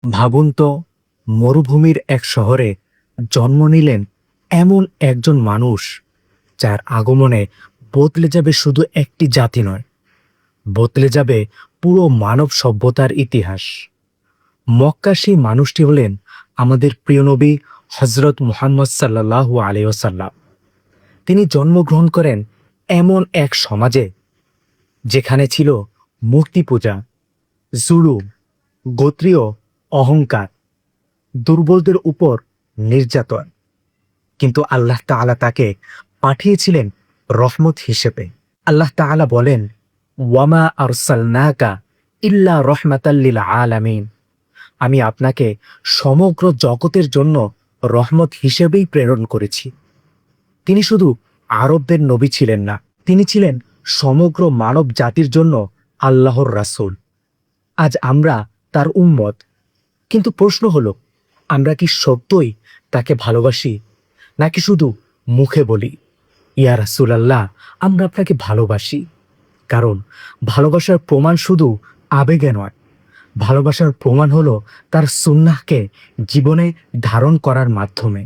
ভাবুন তো, মরুভূমির এক শহরে জন্ম নিলেন এমন একজন মানুষ যার আগমনে বদলে যাবে শুধু একটি জাতি নয়, বদলে যাবে পুরো মানব সভ্যতার ইতিহাস। মক্কার সেই মানুষটি হলেন আমাদের প্রিয় নবী হজরত মুহাম্মদ সাল্লাল্লাহু আলাইহি ওয়াসাল্লাম। তিনি জন্মগ্রহণ করেন এমন এক সমাজে যেখানে ছিল মূর্তি পূজা, জুলুম, গোত্রীয় অহংকার, দুর্বলদের উপর নির্যাতন। কিন্তু আল্লাহ তাআলা তাকে পাঠিয়েছিলেন রহমত হিসেবে। আল্লাহ তাআলা বলেন, ওয়ামা আরসালনাকা ইল্লা রহমাতাল লিল আলামিন। আমি আপনাকে সমগ্র জগতের জন্য রহমত হিসেবেই প্রেরণ করেছি। তিনি শুধু আরবদের নবী ছিলেন না, তিনি ছিলেন সমগ্র মানব জাতির জন্য আল্লাহর রাসূল। আজ আমরা তার উম্মত। কিন্তু প্রশ্ন হলো, আমরা কি সত্যই তাকে ভালোবাসি, নাকি শুধু মুখে বলি ইয়া রাসূলাল্লাহ, আমরা আপনাকে ভালোবাসি? কারণ ভালোবাসার প্রমাণ শুধু আবেগে নয়, ভালোবাসার প্রমাণ হলো তার সুন্নাহকে জীবনে ধারণ করার মাধ্যমে।